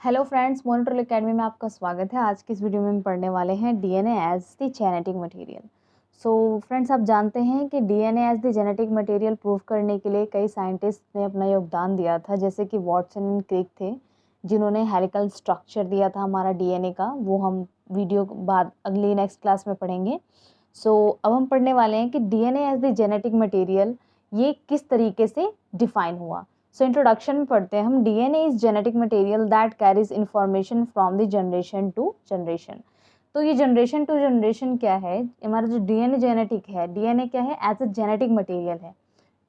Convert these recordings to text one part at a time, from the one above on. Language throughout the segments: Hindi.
हेलो फ्रेंड्स, मॉनिटर एकेडमी में आपका स्वागत है। आज की इस वीडियो में हम पढ़ने वाले हैं DNA as the genetic material. So friends, आप जानते हैं कि DNA as the genetic material prove करने के लिए कई साइंटिस्ट ने अपना योगदान दिया था, जैसे कि वॉटसन एंड क्रिक थे, जिन्होंने हेलिकल स्ट्रक्चर दिया था हमारा डीएनए का। वो हम वीडियो बाद अगली नेक्स्ट क्लास में पढ़ेंगे। अब हम पढ़ने वाले हैं कि DNA as the genetic material ये किस तरीके से डिफाइन हुआ। इंट्रोडक्शन में पढ़ते हैं हम। DNA is genetic material that carries information from the generation to generation. तो ये जनरेशन टू जनरेशन क्या है? हमारा जो डीएनए जेनेटिक है, डीएनए क्या है? एज अ जेनेटिक मटेरियल है।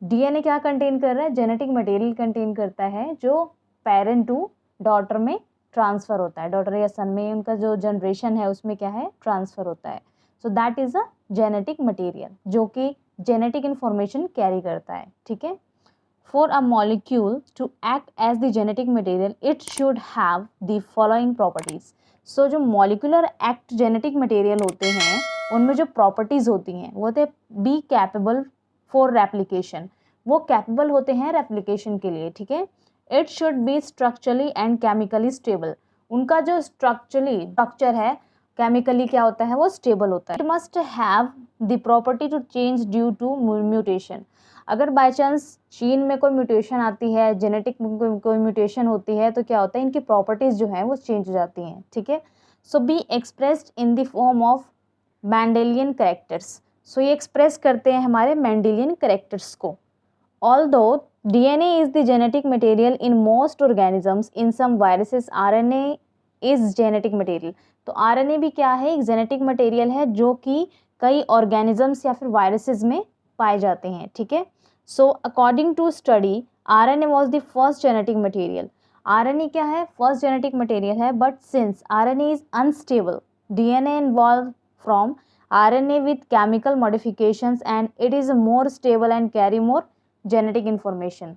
डीएनए क्या कंटेन कर रहा है? जेनेटिक मटेरियल कंटेन करता है जो पेरेंट टू डॉटर में ट्रांसफर होता है। डॉटर या सन में उनका जो जनरेशन है उसमें क्या है? ट्रांसफर होता है। So that is a genetic material जो कि जेनेटिक इंफॉर्मेशन कैरी करता है। ठीक है। For a molecule to act as the genetic material, it should have the following properties. So जो molecular act genetic material होते हैं उनमें जो properties होती हैं वो होते हैं be capable for replication। वो capable होते हैं replication के लिए। ठीक है। It should be structurally and chemically stable। उनका जो structure है, chemically क्या होता है? वो stable होता है। It must have the property to change due to mutation। अगर बाय चांस जीन में कोई म्यूटेशन आती है, जेनेटिक में कोई म्यूटेशन होती है, तो क्या होता है? इनकी प्रॉपर्टीज जो है वो चेंज हो जाती हैं। ठीक है। So be expressed in the form of Mendelian characters. So ये एक्सप्रेस करते हैं हमारे मेंडेलियन कैरेक्टर्स को। Although DNA is the genetic material in most organisms, in some viruses RNA is genetic material. तो आरएनए भी क्या है? एक जेनेटिक मटेरियल है जो कि कई ऑर्गेनिजम्स या फिर वायरसेस में पाए जाते हैं। ठीक है। So according to study RNA was the first genetic material. RNA क्या है? फर्स्ट जेनेटिक मटेरियल है। But since RNA is unstable, DNA involve from RNA with chemical modifications and it is more stable and carry more genetic information.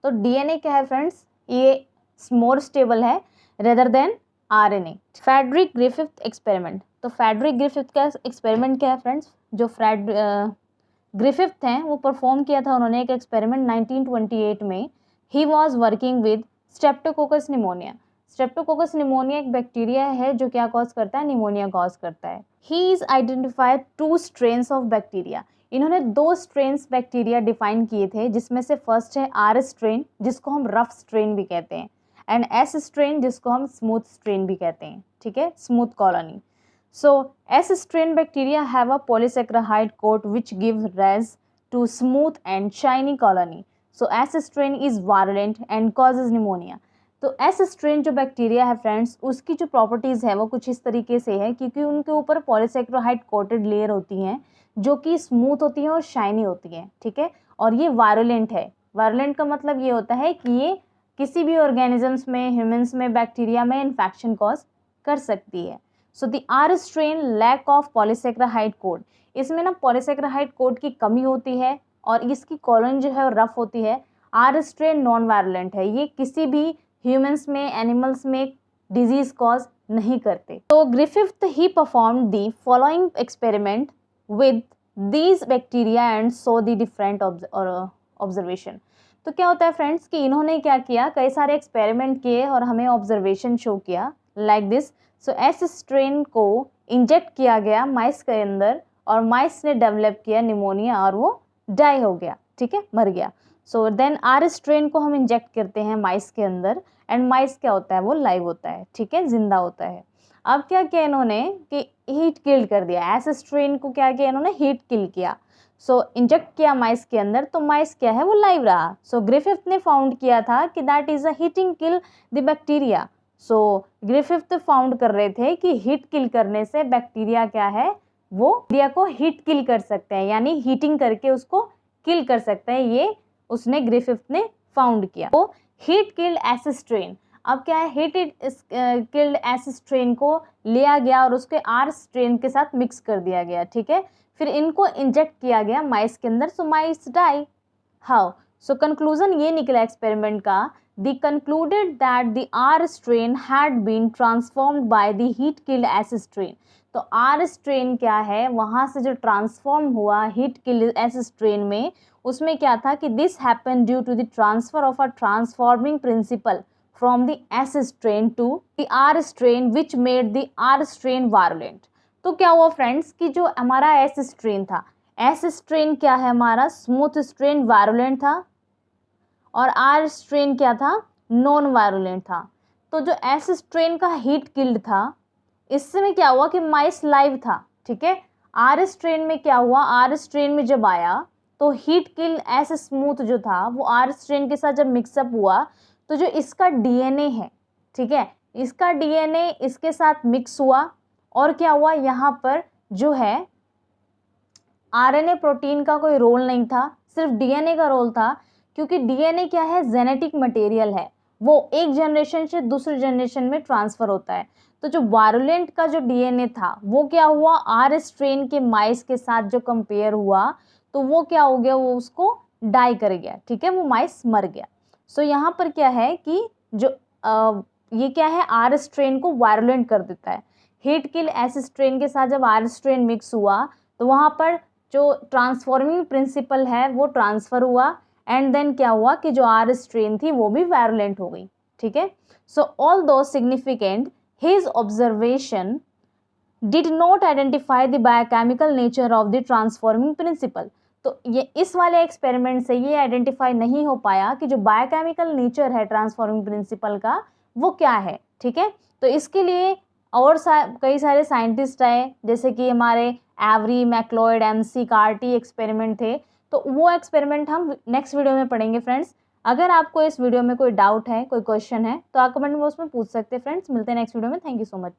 तो डीएनए क्या है फ्रेंड्स? ये मोर स्टेबल है rather than RNA. Frederick Griffith experiment. तो फ्रेडरिक ग्रिफिथ का एक्सपेरिमेंट क्या है फ्रेंड्स? जो ग्रिफिथ हैं वो परफॉर्म किया था उन्होंने एक एक्सपेरिमेंट 1928 में। He was working with Streptococcus pneumonia. Streptococcus pneumonia एक बैक्टीरिया है जो क्या कॉज करता है? निमोनिया कॉज करता है। He is identified 2 strains of bacteria. इन्होंने 2 स्ट्रेन्स बैक्टीरिया डिफाइन किए थे, जिसमें से फर्स्ट है आर स्ट्रेन जिसको हम रफ स्ट्रेन भी कहते हैं, एंड एस स्ट्रेन जिसको हम स्मूथ स्ट्रेन भी कहते हैं। ठीक है, smooth colony. So S strain bacteria have a polysaccharide coat which give rise to smooth and shiny colony. So S strain is virulent and causes pneumonia. तो S strain जो बैक्टीरिया है फ्रेंड्स, उसकी जो प्रॉपर्टीज़ है वो कुछ इस तरीके से है, क्योंकि उनके ऊपर पॉलीसेक्राइड कोटेड लेयर होती हैं जो कि स्मूथ होती हैं और शाइनी होती हैं। ठीक है। और ये वायरुलेंट है। वायरुलेंट का मतलब ये होता है कि ये किसी भी ऑर्गेनिजम्स में, ह्यूमंस में, बैक्टीरिया में इन्फेक्शन कॉज कर सकती है। So the R strain lack of polysaccharide coat. इसमें ना पॉलीसेक्राइड कोट की कमी होती है और इसकी कॉलोनी जो है रफ होती है। आर स्ट्रेन नॉन वायरुलेंट है, ये किसी भी ह्यूमंस में, एनिमल्स में डिजीज कॉज नहीं करते। तो Griffith he perform the following experiment with these bacteria and so the different observation. तो क्या होता है फ्रेंड्स कि इन्होंने क्या किया? कई सारे एक्सपेरिमेंट किए और हमें ऑब्जर्वेशन शो किया like this. So S strain को इंजेक्ट किया गया माइस के अंदर और माइस ने डेवलप किया निमोनिया और वो डाई हो गया। ठीक है, मर गया। सो देन आर स्ट्रेन को हम इंजेक्ट करते हैं माइस के अंदर एंड माइस क्या होता है? वो लाइव होता है। ठीक है, जिंदा होता है। अब क्या किया इन्होंने कि हीट किल कर दिया। एस स्ट्रेन को क्या किया इन्होंने? हीट किल किया। सो इंजेक्ट किया माइस के अंदर, तो माइस क्या है? वो लाइव रहा। सो ग्रिफिथ ने फाउंड किया था कि that is a heating kill the bacteria. So Griffith found कर रहे थे कि हीट किल करने से बैक्टीरिया क्या है? वो बैक्टीरिया को हीट किल कर सकते हैं, यानी हीटिंग करके उसको किल कर सकते हैं। ये उसने ग्रिफिथ ने फाउंड किया। तो हीट किल्ड एस स्ट्रेन। अब क्या है? हीटेड किल्ड एस स्ट्रेन को लिया गया और उसके आर स्ट्रेन के साथ मिक्स कर दिया गया। ठीक है, फिर इनको इंजेक्ट किया गया माइस के अंदर। सो माइस डाई। हाउ? सो कंक्लूजन ये निकला एक्सपेरिमेंट का, they concluded that the R strain had been transformed by the heat killed S strain। तो R strain क्या है? वहाँ से जो ट्रांसफॉर्म हुआ heat killed S strain में, उसमें क्या था कि this happened due to the transfer of a transforming principle from the S strain to the R strain which made the R strain virulent। तो क्या हुआ फ्रेंड्स कि जो हमारा S स्ट्रेन था, S स्ट्रेन क्या है हमारा स्मूथ स्ट्रेन वायरुलेंट था और R स्ट्रेन क्या था नॉन वायरुलेंट था। तो जो S स्ट्रेन का हीट किल्ड था, इसमें क्या हुआ कि माइस लाइव था, ठीक है। R स्ट्रेन में क्या हुआ, R स्ट्रेन में जब आया तो हीट किल S स्मूथ जो था वो R स्ट्रेन के साथ जब मिक्सअप हुआ तो जो इसका डीएनए है, ठीक है, इसका डीएनए इसके साथ मिक्स हुआ और क्या हुआ यहाँ पर जो है आरएनए प्रोटीन का कोई रोल नहीं था, सिर्फ डीएनए का रोल था, क्योंकि डीएनए क्या है जेनेटिक मटेरियल है, वो एक जनरेशन से दूसरे जनरेशन में ट्रांसफर होता है। तो जो वायरुलेंट का जो डीएनए था वो क्या हुआ आर स्ट्रेन के माइस के साथ जो कंपेयर हुआ तो वो क्या हो गया, वो उसको डाई कर गया, ठीक है, वो माइस मर गया। सो यहाँ पर क्या है कि जो ये क्या है आर स्ट्रेन को वायरुलेंट कर देता है। हीट किल एस स्ट्रेन के साथ जब आर स्ट्रेन मिक्स हुआ तो वहाँ पर जो ट्रांसफॉर्मिंग प्रिंसिपल है वो ट्रांसफर हुआ एंड देन क्या हुआ कि जो आर स्ट्रेन थी वो भी वायरुलेंट हो गई, ठीक है। सो ऑल दो significant his observation did not identify the biochemical nature of the transforming principle. तो ये इस वाले एक्सपेरिमेंट से ये आइडेंटिफाई नहीं हो पाया कि जो बायोकेमिकल नेचर है ट्रांसफॉर्मिंग प्रिंसिपल का वो क्या है, ठीक है। तो इसके लिए और कई सारे साइंटिस्ट आए, जैसे कि हमारे Avery, MacLeod, McCarty experiment थे। तो वो एक्सपेरिमेंट हम नेक्स्ट वीडियो में पढ़ेंगे फ्रेंड्स। अगर आपको इस वीडियो में कोई डाउट है, कोई क्वेश्चन है तो आप कमेंट बॉक्स में पूछ सकते हैं फ्रेंड्स। मिलते हैं नेक्स्ट वीडियो में। Thank you so much.